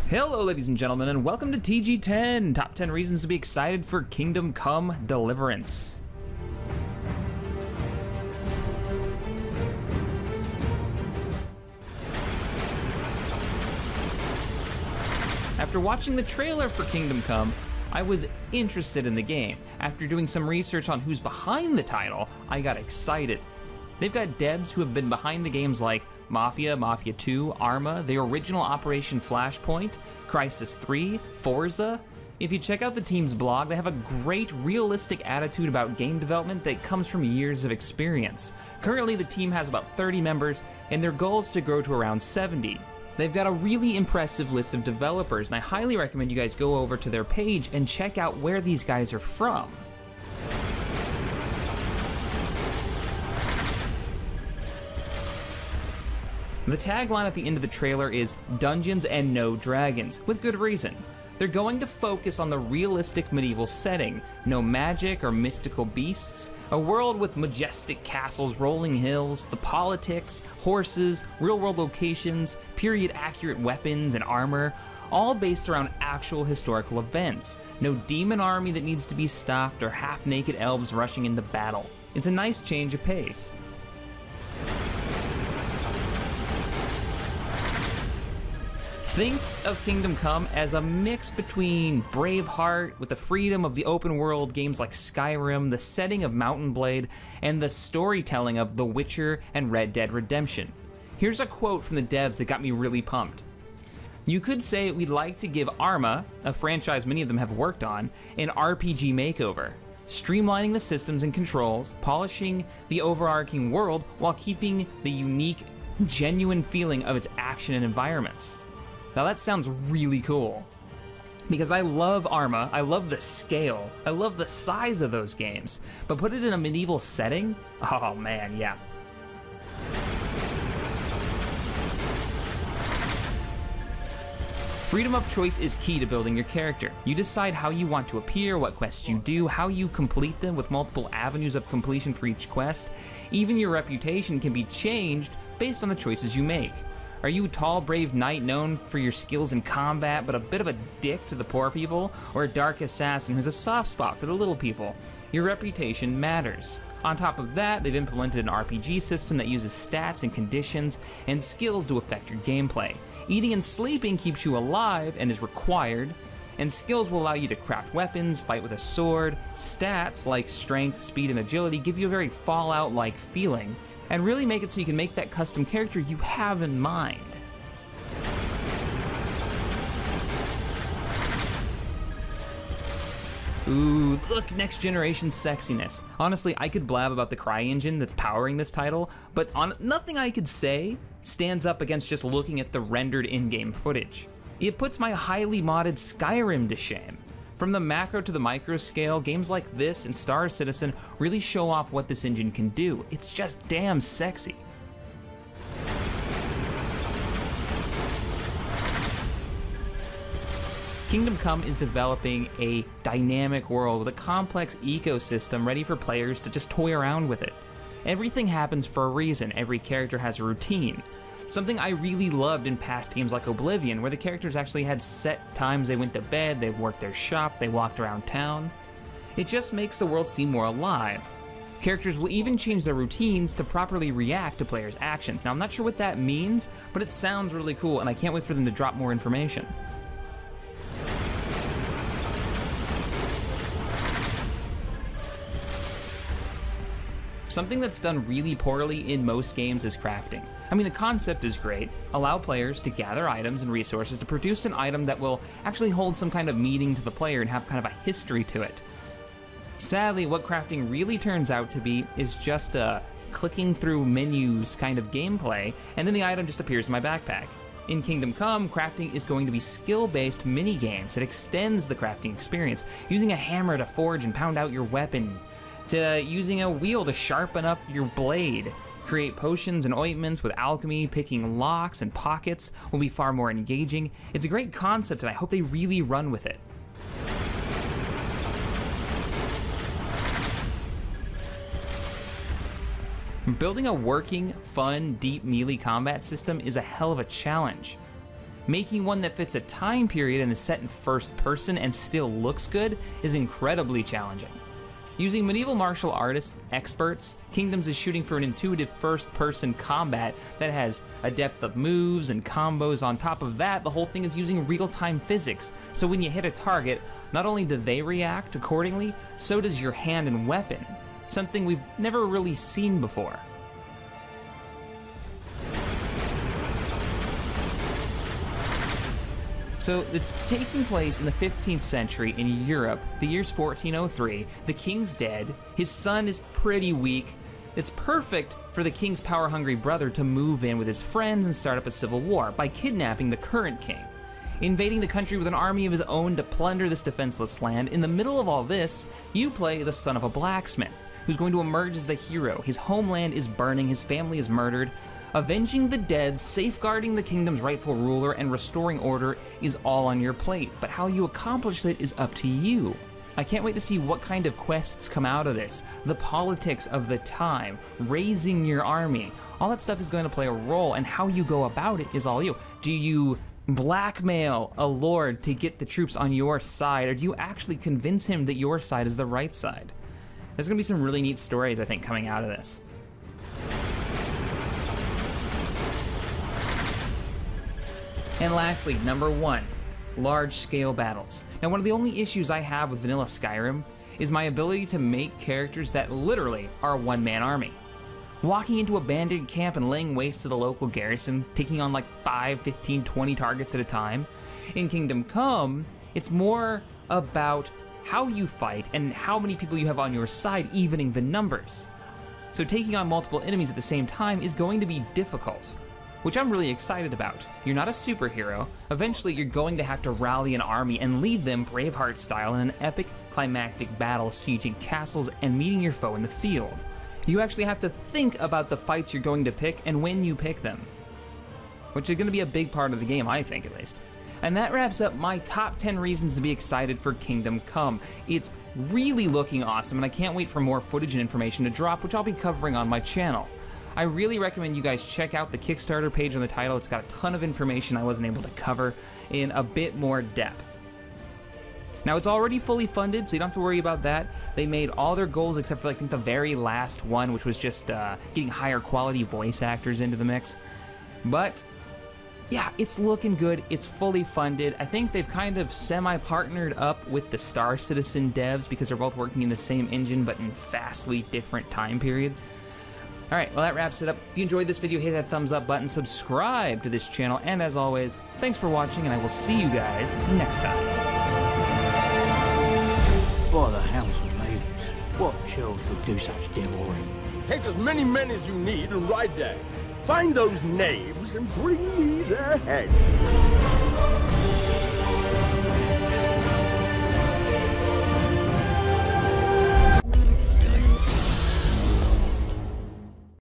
Hello ladies and gentlemen, and welcome to TG10, Top 10 Reasons to be Excited for Kingdom Come Deliverance. After watching the trailer for Kingdom Come, I was interested in the game. After doing some research on who's behind the title, I got excited. They've got devs who have been behind the games like Mafia, Mafia 2, Arma, the original Operation Flashpoint, Crysis 3, Forza. If you check out the team's blog, they have a great, realistic attitude about game development that comes from years of experience. Currently, the team has about 30 members, and their goal is to grow to around 70. They've got a really impressive list of developers, and I highly recommend you guys go over to their page and check out where these guys are from. The tagline at the end of the trailer is "Dungeons and No Dragons," with good reason. They're going to focus on the realistic medieval setting, no magic or mystical beasts, a world with majestic castles, rolling hills, the politics, horses, real-world locations, period-accurate weapons and armor, all based around actual historical events. No demon army that needs to be stopped or half-naked elves rushing into battle. It's a nice change of pace. Think of Kingdom Come as a mix between Braveheart with the freedom of the open world games like Skyrim, the setting of Mountain Blade, and the storytelling of The Witcher and Red Dead Redemption. Here's a quote from the devs that got me really pumped. "You could say we'd like to give Arma, a franchise many of them have worked on, an RPG makeover, streamlining the systems and controls, polishing the overarching world while keeping the unique, genuine feeling of its action and environments." Now that sounds really cool, because I love Arma, I love the scale, I love the size of those games, but put it in a medieval setting? Oh man, yeah. Freedom of choice is key to building your character. You decide how you want to appear, what quests you do, how you complete them with multiple avenues of completion for each quest. Even your reputation can be changed based on the choices you make. Are you a tall, brave knight known for your skills in combat, but a bit of a dick to the poor people? Or a dark assassin who's a soft spot for the little people? Your reputation matters. On top of that, they've implemented an RPG system that uses stats and conditions and skills to affect your gameplay. Eating and sleeping keeps you alive and is required, and skills will allow you to craft weapons, fight with a sword. Stats like strength, speed, and agility give you a very Fallout-like feeling, and really make it so you can make that custom character you have in mind. Ooh, look, next generation sexiness. Honestly, I could blab about the CryEngine that's powering this title, but nothing I could say stands up against just looking at the rendered in-game footage. It puts my highly modded Skyrim to shame. From the macro to the micro scale, games like this and Star Citizen really show off what this engine can do. It's just damn sexy. Kingdom Come is developing a dynamic world with a complex ecosystem ready for players to just toy around with it. Everything happens for a reason. Every character has a routine. Something I really loved in past games like Oblivion, where the characters actually had set times they went to bed, they worked their shop, they walked around town. It just makes the world seem more alive. Characters will even change their routines to properly react to players' actions. Now, I'm not sure what that means, but it sounds really cool, and I can't wait for them to drop more information. Something that's done really poorly in most games is crafting. I mean, the concept is great. Allow players to gather items and resources to produce an item that will actually hold some kind of meaning to the player and have kind of a history to it. Sadly, what crafting really turns out to be is just a clicking through menus kind of gameplay, and then the item just appears in my backpack. In Kingdom Come, crafting is going to be skill-based mini-games that extends the crafting experience, using a hammer to forge and pound out your weapon, to using a wheel to sharpen up your blade. Create potions and ointments with alchemy, picking locks and pockets will be far more engaging. It's a great concept and I hope they really run with it. Building a working, fun, deep melee combat system is a hell of a challenge. Making one that fits a time period and is set in first person and still looks good is incredibly challenging. Using medieval martial artists experts, Kingdoms is shooting for an intuitive first-person combat that has a depth of moves and combos. On top of that, the whole thing is using real-time physics, so when you hit a target, not only do they react accordingly, so does your hand and weapon, something we've never really seen before. So it's taking place in the 15th century in Europe. The year's 1403, the king's dead, his son is pretty weak. It's perfect for the king's power-hungry brother to move in with his friends and start up a civil war by kidnapping the current king, invading the country with an army of his own to plunder this defenseless land. In the middle of all this, you play the son of a blacksmith, who's going to emerge as the hero. His homeland is burning, his family is murdered. Avenging the dead, safeguarding the kingdom's rightful ruler, and restoring order is all on your plate, but how you accomplish it is up to you. I can't wait to see what kind of quests come out of this. The politics of the time, raising your army, all that stuff is going to play a role, and how you go about it is all you. Do you blackmail a lord to get the troops on your side, or do you actually convince him that your side is the right side? There's gonna be some really neat stories, I think, coming out of this. And lastly, number 1, large-scale battles. Now, one of the only issues I have with vanilla Skyrim is my ability to make characters that literally are a one-man army. Walking into a bandit camp and laying waste to the local garrison, taking on like 5, 15, 20 targets at a time. In Kingdom Come, it's more about how you fight and how many people you have on your side, evening the numbers. So taking on multiple enemies at the same time is going to be difficult, which I'm really excited about. You're not a superhero. Eventually, you're going to have to rally an army and lead them Braveheart style in an epic, climactic battle, sieging castles and meeting your foe in the field. You actually have to think about the fights you're going to pick and when you pick them, which is gonna be a big part of the game, I think at least. And that wraps up my top 10 reasons to be excited for Kingdom Come. It's really looking awesome, and I can't wait for more footage and information to drop, which I'll be covering on my channel. I really recommend you guys check out the Kickstarter page on the title. It's got a ton of information I wasn't able to cover in a bit more depth. Now, it's already fully funded, so you don't have to worry about that. They made all their goals except for, I think, the very last one, which was just getting higher quality voice actors into the mix. But yeah, it's looking good. It's fully funded. I think they've kind of semi-partnered up with the Star Citizen devs because they're both working in the same engine, but in vastly different time periods. All right, well, that wraps it up. If you enjoyed this video, hit that thumbs up button, subscribe to this channel, and as always, thanks for watching, and I will see you guys next time. By the hounds of maidens, what churls would do such devilry? Take as many men as you need and ride there. Find those knaves and bring me their head.